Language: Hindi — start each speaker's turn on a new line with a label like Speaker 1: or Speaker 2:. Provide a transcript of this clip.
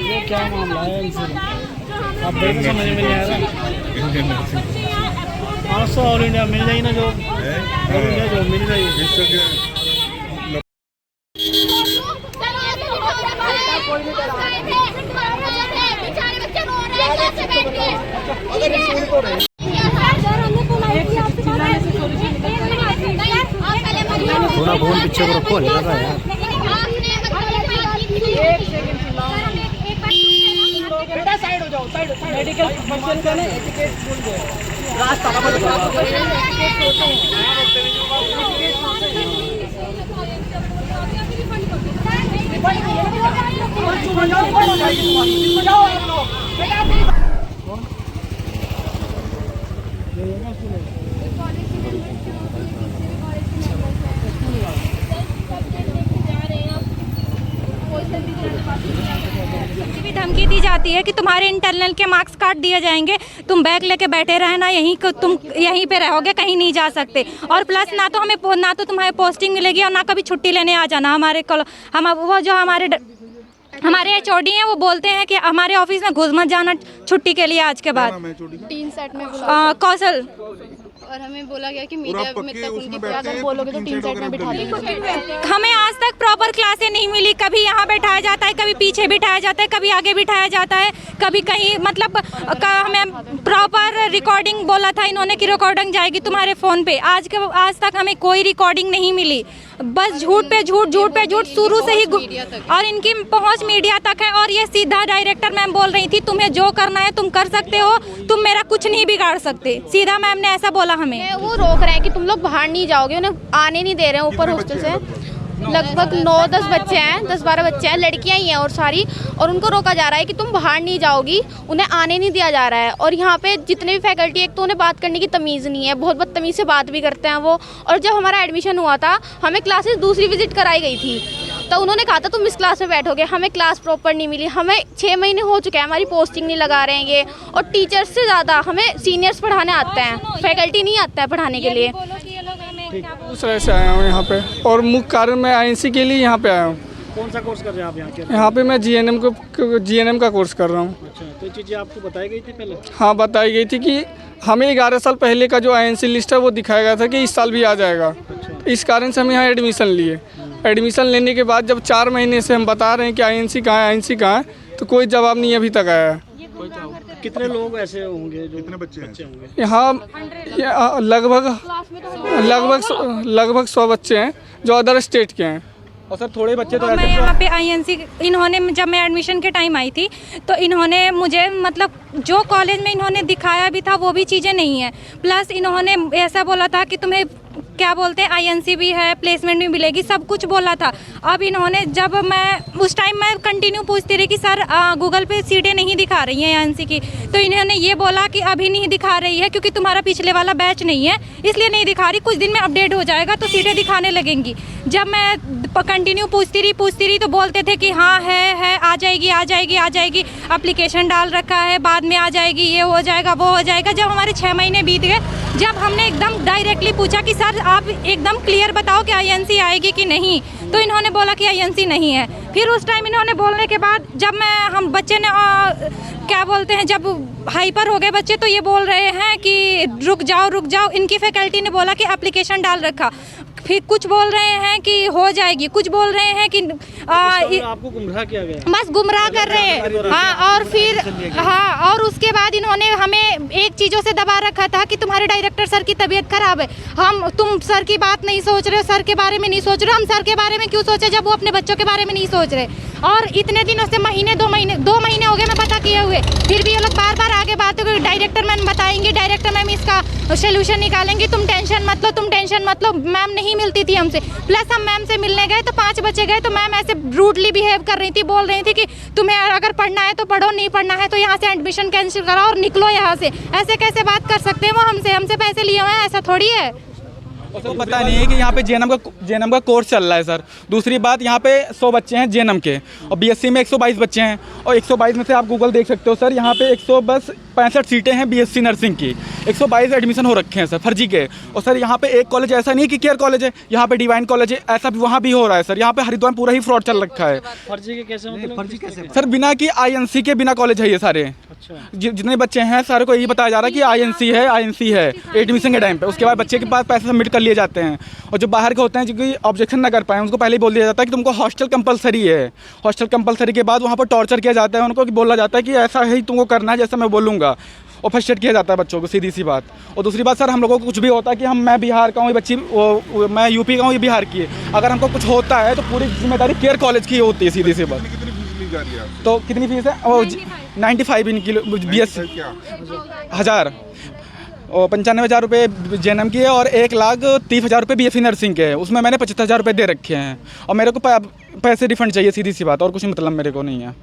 Speaker 1: ये क्या मामला है इनसे? आप देखो समझ में नहीं आ रहा। 800 ऑल इंडिया मिल जाएगी ना, जो ऑल इंडिया जो मिल जाएगी। थोड़ा फोन पीछे को रखो, लगा यार। बेटा साइड हो जाओ, साइड। मेडिकल प्रोफेशन का ना एटिकेट भूल गए। रास्ता
Speaker 2: भी धमकी दी जाती है कि तुम्हारे इंटरनल के मार्क्स काट दिए जाएंगे, तुम बैग लेके बैठे रहना, तुम यहीं पे रहोगे, कहीं नहीं जा सकते। और प्लस ना तो तुम्हारी पोस्टिंग मिलेगी और ना कभी छुट्टी लेने आ जाना हमारे वो जो हमारे HOD हैं वो बोलते हैं कि हमारे ऑफिस में घुस मत जाना छुट्टी के लिए आज के बाद।
Speaker 3: 3 सेट में
Speaker 2: कौशल,
Speaker 3: और हमें बोला गया कि मीडिया में तक उनकी अगर बोलोगे तो 3 सेट में बिठा देंगे।
Speaker 2: हमें आज तक प्रॉपर क्लासें नहीं मिली, कभी यहाँ बैठाया जाता है, कभी पीछे बिठाया जाता है, कभी आगे बिठाया जाता है, कभी कहीं मतलब हमें प्रॉपर रिकॉर्डिंग बोला था इन्होंने कि रिकॉर्डिंग जाएगी तुम्हारे फ़ोन पे। आज तक हमें कोई रिकॉर्डिंग नहीं मिली, बस झूठ पे झूठ शुरू से ही। और इनकी पहुँच मीडिया तक है और ये सीधा डायरेक्टर मैम बोल रही थी तुम्हें जो करना है तुम कर सकते हो, तुम मेरा कुछ नहीं बिगाड़ सकते, सीधा मैम ने ऐसा बोला हमें।
Speaker 3: वो रोक रहे हैं कि तुम लोग बाहर नहीं जाओगे, उन्हें आने नहीं दे रहे हैं ऊपर हॉस्टल से। लगभग 9-10 बच्चे हैं, 10-12 बच्चे हैं, लड़कियां ही हैं और सारी, और उनको रोका जा रहा है कि तुम बाहर नहीं जाओगी, उन्हें आने नहीं दिया जा रहा है। और यहाँ पे जितने भी फैकल्टी, एक तो उन्हें बात करने की तमीज़ नहीं है, बहुत बदतमीज़ से बात भी करते हैं वो। और जब हमारा एडमिशन हुआ था हमें क्लासेस दूसरी विजिट कराई गई थी, तो उन्होंने कहा था तुम इस क्लास में बैठोगे, हमें क्लास प्रॉपर नहीं मिली। हमें 6 महीने हो चुके हैं, हमारी पोस्टिंग नहीं लगा रहे हैं ये। और टीचर्स से ज़्यादा हमें सीनियर्स पढ़ाने आते हैं, फैकल्टी नहीं आता है पढ़ाने के लिए।
Speaker 4: उस तरह से आया हूँ यहाँ पे, और मुख्य कारण मैं INC के लिए यहाँ पे आया हूँ।
Speaker 1: कौन सा कोर्स कर रहे हैं आप यहाँ के?
Speaker 4: यहाँ पे मैं GNM का कोर्स कर रहा हूँ।
Speaker 1: अच्छा, तो ये चीज़ें आपको बताई गई थी पहले?
Speaker 4: हाँ, बताई गई थी कि हमें 11 साल पहले का जो INC लिस्ट है वो दिखाया गया था कि इस साल भी आ जाएगा।
Speaker 1: अच्छा।
Speaker 4: इस कारण से हम यहाँ एडमिशन लिए। एडमिशन लेने के बाद जब 4 महीने से हम बता रहे हैं कि INC कहाँ है, तो कोई जवाब नहीं अभी तक आया है।
Speaker 1: कितने लोग ऐसे होंगे, जो कितने बच्चे होंगे
Speaker 4: यहाँ? लगभग 100 बच्चे हैं जो अदर स्टेट के हैं। और सर थोड़े बच्चे तो
Speaker 2: मैं यहाँ पे INC इन्होंने, जब मैं एडमिशन के टाइम आई थी तो इन्होंने मुझे मतलब जो कॉलेज में इन्होंने दिखाया भी था वो भी चीज़ें नहीं है। प्लस इन्होंने ऐसा बोला था कि तुम्हें क्या बोलते हैं INC भी है, प्लेसमेंट भी मिलेगी, सब कुछ बोला था। अब इन्होंने, जब मैं उस टाइम मैं कंटिन्यू पूछती रही कि सर गूगल पे सीटें नहीं दिखा रही हैं INC की, तो इन्होंने ये बोला कि अभी नहीं दिखा रही है क्योंकि तुम्हारा पिछले वाला बैच नहीं है, इसलिए नहीं दिखा रही, कुछ दिन में अपडेट हो जाएगा तो सीटें दिखाने लगेंगी। जब मैं कंटिन्यू पूछती रही तो बोलते थे कि हाँ है, आ जाएगी, एप्लीकेशन डाल रखा है, बाद में आ जाएगी, ये हो जाएगा वो हो जाएगा। जब हमारे 6 महीने बीत गए, जब हमने एकदम डायरेक्टली पूछा कि सर आप एकदम क्लियर बताओ कि INC आएगी कि नहीं, तो इन्होंने बोला कि INC नहीं है। फिर उस टाइम इन्होंने बोलने के बाद जब हम बच्चे ने क्या बोलते हैं, जब हाइपर हो गए बच्चे तो ये बोल रहे हैं कि रुक जाओ। इनकी फैकल्टी ने बोला कि एप्लीकेशन डाल रखा, फिर कुछ बोल रहे हैं कि हो जाएगी, कुछ बोल रहे हैं कि
Speaker 1: आपको गुमराह किया गया,
Speaker 2: बस गुमराह कर रहे हैं। हाँ, और फिर और उसके बाद इन्होंने हमें एक चीज़ों से दबा रखा था कि तुम्हारे डायरेक्टर सर की तबीयत खराब है, तुम सर की बात नहीं सोच रहे हो, सर के बारे में नहीं सोच रहे हो। हम सर के बारे में क्यों सोचे जब वो अपने बच्चों के बारे में नहीं सोच रहे। और इतने दिनों से 2 महीने हो गए मैं पता किए हुए, फिर भी ये लोग बार आगे बात हो, डायरेक्टर मैम बताएंगे, डायरेक्टर मैम इसका सोल्यूशन निकालेंगे, तुम टेंशन मत लो। मैम नहीं मिलती थी हमसे। प्लस हम मैम से मिलने गए तो 5 बच्चे गए तो मैम ऐसे रूडली बिहेव कर रही थी, बोल रही थी कि तुम्हें अगर पढ़ना है तो पढ़ो, नहीं पढ़ना है तो यहाँ से एडमिशन कैंसिल कराओ और निकलो यहाँ से। ऐसे कैसे बात कर सकते हैं वो हमसे पैसे लिए हुए हैं, ऐसा थोड़ी है।
Speaker 5: तो पता नहीं है कि यहाँ पे जेएनएम का कोर्स चल रहा है सर। दूसरी बात, यहाँ पे 100 बच्चे हैं जेएनएम के और बीएससी में 122 बच्चे हैं, और 122 में से आप गूगल देख सकते हो सर, यहाँ पे 165 सीटें हैं बीएससी नर्सिंग की, 122 एडमिशन हो रखे हैं सर फर्जी के। और सर यहाँ पे एक कॉलेज ऐसा नहीं है कि केयर कॉलेज है, यहाँ पे डिवाइन कॉलेज है, ऐसा भी वहाँ भी हो रहा है सर। यहाँ पे हरिद्वार पूरा ही फ्रॉड चल रखा है।
Speaker 1: फर्जी के कैसे मतलब फर्जी कैसे
Speaker 5: सर बिना कि आईएनसी के बिना कॉलेज है ये सारे।
Speaker 1: अच्छा,
Speaker 5: जितने बच्चे हैं सारे को यही बताया जा रहा है कि आईएनसी है एडमिशन के टाइम पे। उसके बाद बच्चे के पास पैसे सबमिट कर लिए जाते हैं, और जो बाहर के होते हैं जिनकी ऑब्जेक्शन ना कर पाए उनको पहले ही बोल दिया जाता है कि तुमको हॉस्टल कंपलसरी है। हॉस्टल कंपलसरी के बाद वहाँ पर टॉर्चर किया जाता है उनको, कि बोला जाता है कि ऐसा ही तुमको करना है जैसा मैं बोलूँगा, और फ्रस्ट्रेट किया जाता है बच्चों को, सीधी सी बात। और दूसरी बात सर, हम लोगों को कुछ भी होता है कि मैं बिहार का हूँ, ये बच्ची मैं यूपी का हूँ, ये बिहार की है, अगर हमको कुछ होता है तो पूरी जिम्मेदारी केयर कॉलेज की होती है, सीधी सी बात।
Speaker 6: कितनी फीस ली जा रही है?
Speaker 5: तो कितनी फीस है? 95 इनकी BSc 1000 और 95,000 रुपये जेएनएम की है, और 1,30,000 रुपये बीएससी नर्सिंग के है। उसमें मैंने 75,000 रुपये दे रखे हैं, और मेरे को पैसे रिफंड चाहिए, सीधी सी बात, और कुछ मतलब मेरे को नहीं है।